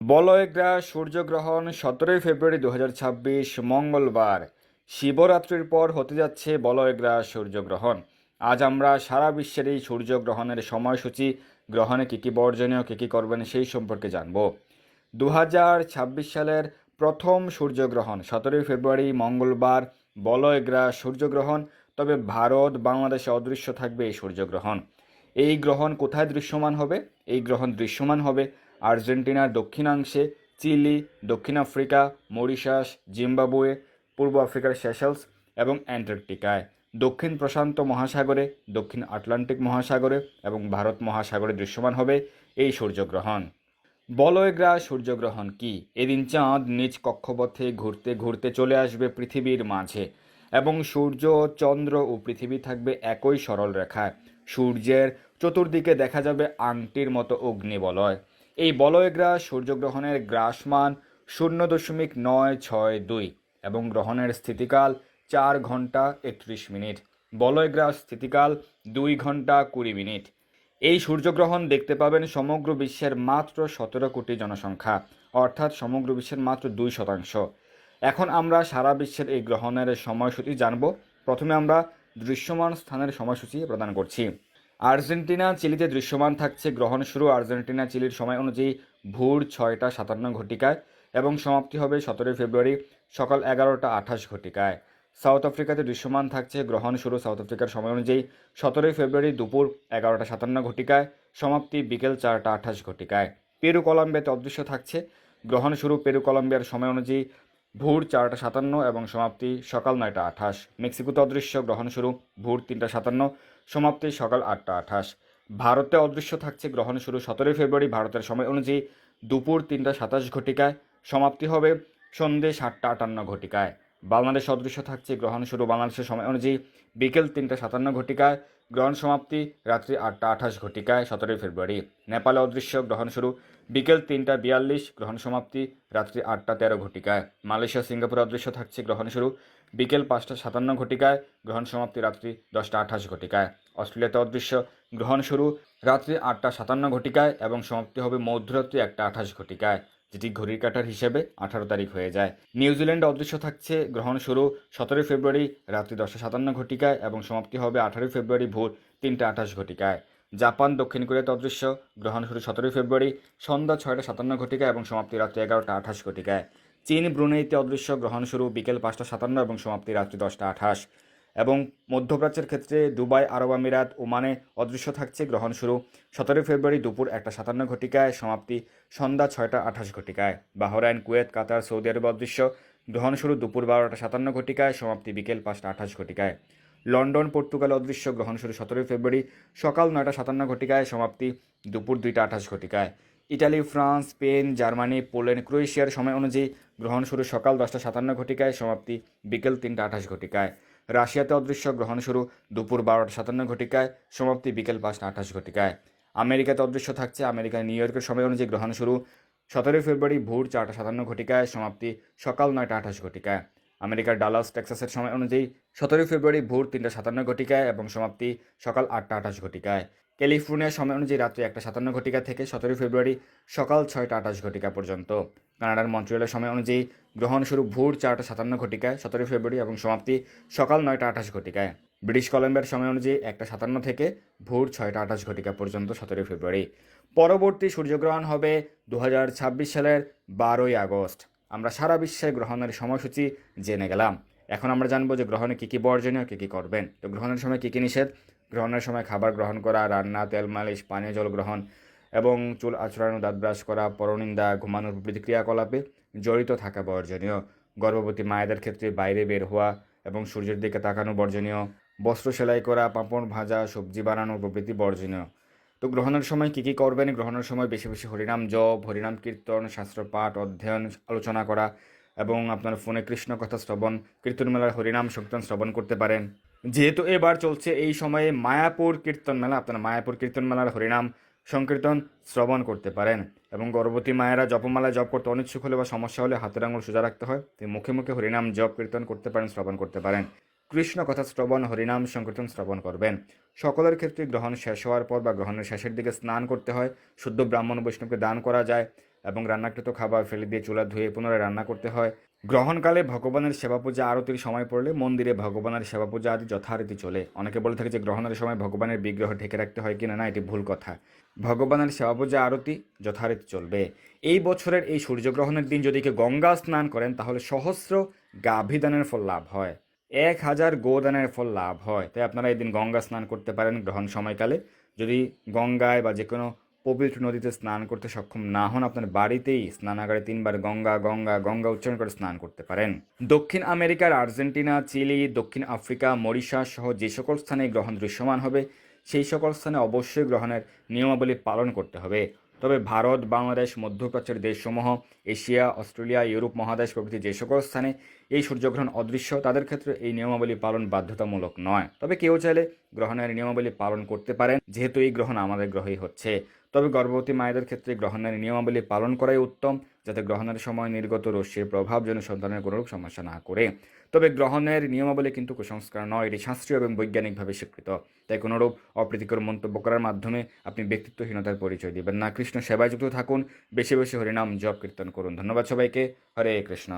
বলয়গ্রাস সূর্যগ্রহণ 17 ফেব্রুয়ারি 2026 মঙ্গলবার। শিবরাত্রির পর হতে যাচ্ছে বলয়গ্রাস সূর্যগ্রহণ। আজ আমরা সারা বিশ্বের এই সূর্যগ্রহণের সময়সূচি, গ্রহণে কী কী বর্জনীয়, কী কী করবেন সেই সম্পর্কে জানব। 2026 সালের প্রথম সূর্যগ্রহণ 17 ফেব্রুয়ারি মঙ্গলবার, বলয়গ্রাস সূর্যগ্রহণ। তবে ভারত বাংলাদেশে অদৃশ্য থাকবে এই সূর্যগ্রহণ। এই গ্রহণ কোথায় দৃশ্যমান হবে? এই গ্রহণ দৃশ্যমান হবে আর্জেন্টিনার দক্ষিণাংশে, চিলি, দক্ষিণ আফ্রিকা, মরিশাস, জিম্বাবুয়ে, পূর্ব আফ্রিকার সেশেলস এবং অ্যান্টার্কটিকায়, দক্ষিণ প্রশান্ত মহাসাগরে, দক্ষিণ আটলান্টিক মহাসাগরে এবং ভারত মহাসাগরে দৃশ্যমান হবে এই সূর্যগ্রহণ। বলয়গ্রাস সূর্যগ্রহণ কি? এদিন চাঁদ নিজ কক্ষপথে ঘুরতে ঘুরতে চলে আসবে পৃথিবীর মাঝে এবং সূর্য, চন্দ্র ও পৃথিবী থাকবে একই সরল রেখায়। সূর্যের চতুর্দিকে দেখা যাবে আংটির মতো অগ্নিবলয়। এই বলয়গ্রাস সূর্যগ্রহণের গ্রাসমান 0.962 এবং গ্রহণের স্থিতিকাল 4 ঘন্টা 31 মিনিট। বলয়গ্রাস স্থিতিকাল 2 ঘন্টা 20 মিনিট। এই সূর্যগ্রহণ দেখতে পাবেন সমগ্র বিশ্বের মাত্র 17 কোটি জনসংখ্যা, অর্থাৎ সমগ্র বিশ্বের মাত্র 2%। এখন আমরা সারা বিশ্বের এই গ্রহণের সময়সূচি জানব। প্রথমে আমরা দৃশ্যমান স্থানের সময়সূচি প্রদান করছি। আর্জেন্টিনা, চিলিতে দৃশ্যমান থাকছে। গ্রহণ শুরু আর্জেন্টিনা, চিলির সময় অনুযায়ী ভোর 6টা 57 ঘটিকায় এবং সমাপ্তি হবে 17 ফেব্রুয়ারি সকাল 11টা 28 ঘটিকায়। সাউথ আফ্রিকাতে দৃশ্যমান থাকছে। গ্রহণ শুরু সাউথ আফ্রিকার সময় অনুযায়ী 17 ফেব্রুয়ারি দুপুর 11টা 57 ঘটিকায়, সমাপ্তি বিকেল 4টা 28 ঘটিকায়। পেরু কলম্বিয়াতে অদৃশ্য থাকছে। গ্রহণ শুরু পেরু কলম্বিয়ার সময় অনুযায়ী ভোর 4টা 57 এবং সমাপ্তি সকাল 9টা 28। মেক্সিকোতে অদৃশ্য। গ্রহণ শুরু ভোর 3টা 57, সমাপ্তি সকাল 8টা 28। ভারতে অদৃশ্য থাকছে। গ্রহণ শুরু 17 ফেব্রুয়ারি ভারতের সময় অনুযায়ী দুপুর 3টা 27 ঘটিকায়, সমাপ্তি হবে সন্ধে 7টা 58 ঘটিকায়। বাংলাদেশ অদৃশ্য থাকছে। গ্রহণ শুরু বাংলাদেশের সময় অনুযায়ী বিকেল 3টা 57 ঘটিকায়, গ্রহণ সমাপ্তি রাত্রি 8টা 28 ঘটিকায় 17 ফেব্রুয়ারি। নেপালে অদৃশ্য। গ্রহণ শুরু বিকেল 3টা 42, গ্রহণ সমাপ্তি রাত্রি 8টা 13 ঘটিকায়। মালয়েশিয়া সিঙ্গাপুরে অদৃশ্য থাকছে। গ্রহণ শুরু বিকেল 5টা 57 ঘটিকায়, গ্রহণ সমাপ্তি রাত্রি 10টা 28 ঘটিকায়। অস্ট্রেলিয়াতে অদৃশ্য। গ্রহণ শুরু রাত্রি 8টা 57 ঘটিকায় এবং সমাপ্তি হবে মধ্যরাত্রি 1টা 28 ঘটিকায়, যেটি ঘড়ির কাঁটার হিসেবে 18 তারিখ হয়ে যায়। নিউজিল্যান্ডে অদৃশ্য থাকছে। গ্রহণ শুরু 17 ফেব্রুয়ারি রাত্রি 10টা 57 ঘটিকায় এবং সমাপ্তি হবে 18 ফেব্রুয়ারি ভোর 3টা 28 ঘটিকায়। জাপান, দক্ষিণ কোরিয়াতে অদৃশ্য। গ্রহণ শুরু 17 ফেব্রুয়ারি সন্ধ্যা 6টা 57 ঘটিকায় এবং সমাপ্তি রাত্রি 11টা 28 ঘটিকায়। চীন, ব্রুনেইতে অদৃশ্য। গ্রহণ শুরু বিকেল 5টা 57 এবং সমাপ্তি রাত্রি 10টা 28। এবং মধ্যপ্রাচ্যের ক্ষেত্রে দুবাই, আরব আমিরাত, ওমানে অদৃশ্য থাকছে। গ্রহণ শুরু 17 ফেব্রুয়ারি দুপুর 1টা 57 ঘটিকায়, সমাপ্তি সন্ধ্যা 6টা 28 ঘটিকায়। বাহরাইন, কুয়েত, কাতার, সৌদি আরবে অদৃশ্য। গ্রহণ শুরু দুপুর 12টা 57 ঘটিকায়, সমাপ্তি বিকেল 5টা 28 ঘটিকায়। লন্ডন, পর্তুগাল অদৃশ্য। গ্রহণ শুরু 17 ফেব্রুয়ারি সকাল 9টা 57 ঘটিকায়, সমাপ্তি দুপুর 2টা 28 ঘটিকায়। Italy, France, Spain, Germany, Poland, ক্রোয়েশিয়ার সময় অনুযায়ী গ্রহণ শুরু সকাল 10টা 57 ঘটিকায়, সমাপ্তি বিকেল 3টা 28 ঘটিকায়। রাশিয়াতে অদৃশ্য। গ্রহণ শুরু দুপুর 12টা 57 ঘটিকায়, সমাপ্তি বিকেল 5টা 28 ঘটিকায়। আমেরিকাতে অদৃশ্য থাকছে। আমেরিকার নিউ ইয়র্কের সময় অনুযায়ী গ্রহণ শুরু 17 ফেব্রুয়ারি ভোর 4টা 57 ঘটিকায়, সমাপ্তি সকাল 9টা 28 ঘটিকায়। আমেরিকার ডালাস, টেক্সাসের সময় অনুযায়ী 17 ফেব্রুয়ারি ভোর 3টা 57 ঘটিকায় এবং সমাপ্তি সকাল 8টা 28 ঘটিকায়। ক্যালিফোর্নিয়ার সময় অনুযায়ী রাত্রি 1টা 57 ঘটিকা থেকে 17 ফেব্রুয়ারি সকাল 6টা 28 ঘটিকা পর্যন্ত। কানাডার মন্ট্রিয়ালের সময় অনুযায়ী গ্রহণ শুরু ভোর 4টা 57 ঘটিকায় 17 ফেব্রুয়ারি এবং সমাপ্তি সকাল 9টা 28 ঘটিকায়। ব্রিটিশ কলম্বিয়ার সময় অনুযায়ী 1টা 57 থেকে ভোর 6টা 28 ঘটিকা পর্যন্ত 17 ফেব্রুয়ারি। পরবর্তী সূর্যগ্রহণ হবে 2026 সালের 12ই আগস্ট। আমরা সারা বিশ্বের গ্রহণের সময়সূচি জেনে গেলাম। এখন আমরা জানবো যে গ্রহণে কী কী বর্জনীয়, কী কী করবেন। তো গ্রহণের সময় কী কী নিষেধ? গ্রহণের সময় খাবার গ্রহণ করা, রান্না, তেল মালিশ, পানীয় জল গ্রহণ এবং চুল আঁচড়ানো, দাঁত ব্রাশ করা, পরনিন্দা, ঘুমানোর প্রভৃতি ক্রিয়াকলাপে জড়িত থাকা বর্জনীয়। গর্ভবতী মায়েদের ক্ষেত্রে বাইরে বের হওয়া এবং সূর্যের দিকে তাকানো বর্জনীয়। বস্ত্র সেলাই করা, পাঁপড় ভাজা, সবজি বানানো প্রভৃতি বর্জনীয়। তো গ্রহণের সময় কী কী করবেন? গ্রহণের সময় বেশি বেশি হরিনাম জপ, হরিনাম কীর্তন, শাস্ত্র পাঠ, অধ্যয়ন, আলোচনা করা এবং আপনার ফোনে কৃষ্ণ কথা শ্রবণ, কীর্তন মেলার হরিনাম সংকীর্তন শ্রবণ করতে পারেন। যেহেতু এবার চলছে এই সময়ে মায়াপুর কীর্তন মেলা, আপনারা মায়াপুর কীর্তন মেলার হরিনাম সংকীর্তন শ্রবণ করতে পারেন। এবং গর্ভবতী মায়েরা জপমালা জপ করতে অনিচ্ছুক হলে বা সমস্যা হলে হাতের আঙুল সোজা রাখতে হয়, তো মুখে মুখে হরিনাম জপ কীর্তন করতে পারেন, শ্রবণ করতে পারেন। কৃষ্ণ কথা শ্রবণ, হরিনাম সংকীর্তন শ্রবণ করবেন। সকলের ক্ষেত্রে গ্রহণ শেষ হওয়ার পর বা গ্রহণের শেষের দিকে স্নান করতে হয়। শুদ্ধ ব্রাহ্মণ বৈষ্ণবকে দান করা যায়। এবং রান্নাকৃত খাবার ফেলে দিয়ে চুলা ধুয়ে পুনরায় রান্না করতে হয়। গ্রহণকালে ভগবানের সেবা পূজা আরতির সময় পড়লে মন্দিরে ভগবানের সেবা পূজা আদি যথারীতি চলে। অনেকে বলে থাকে যে গ্রহণের সময় ভগবানের বিগ্রহ ঢেকে রাখতে হয় কিনা, না, এটি ভুল কথা। ভগবানের সেবা পূজা আরতি যথারীতি চলবে। এই বছরের এই সূর্যগ্রহণের দিন যদি কেউ গঙ্গা স্নান করেন তাহলে সহস্র গাভীদানের ফল লাভ হয়, 1000 গোদানের ফল লাভ হয়। তাই আপনারা এই দিন গঙ্গা স্নান করতে পারেন গ্রহণ সময়কালে। যদি গঙ্গায় বা যে কোনো পবিত্র নদীতে স্নান করতে সক্ষম না হন, আপনার বাড়িতেই স্নানাগারে 3 বার গঙ্গা গঙ্গা গঙ্গা উচ্চারণ করে স্নান করতে পারেন। দক্ষিণ আমেরিকার আর্জেন্টিনা, চিলি, দক্ষিণ আফ্রিকা, মরিশাস সহ যে সকল স্থানে এই গ্রহণ দৃশ্যমান হবে সেই সকল স্থানে অবশ্যই গ্রহণের নিয়মাবলী পালন করতে হবে। তবে ভারত, বাংলাদেশ, মধ্যপ্রাচ্যের দেশসমূহ, এশিয়া, অস্ট্রেলিয়া, ইউরোপ মহাদেশ প্রভৃতি যে সকল স্থানে এই সূর্যগ্রহণ অদৃশ্য তাদের ক্ষেত্রে এই নিয়মাবলী পালন বাধ্যতামূলক নয়। তবে কেউ চাইলে গ্রহণের নিয়মাবলী পালন করতে পারেন, যেহেতু এই গ্রহণ আমাদের গ্রহেই হচ্ছে। তবে গর্ভবতী মায়েদের ক্ষেত্রে গ্রহণের নিয়মাবলী পালন করাই উত্তম, যাতে গ্রহণের সময় নির্গত রশ্মির প্রভাব যেন সন্তানের কোনোরূপ সমস্যা না করে। তবে গ্রহণের নিয়মাবলী কিন্তু কুসংস্কার নয়, এটি শাস্ত্রীয় এবং বৈজ্ঞানিকভাবে স্বীকৃত। তাই কোনোরূপ অপ্রীতিকর মন্তব্য করার মাধ্যমে আপনি ব্যক্তিত্বহীনতার পরিচয় দিবেন না। কৃষ্ণ সেবায় যুক্ত থাকুন, বেশি বেশি হরিনাম জপ কীর্তন করুন। ধন্যবাদ সবাইকে। হরে কৃষ্ণ।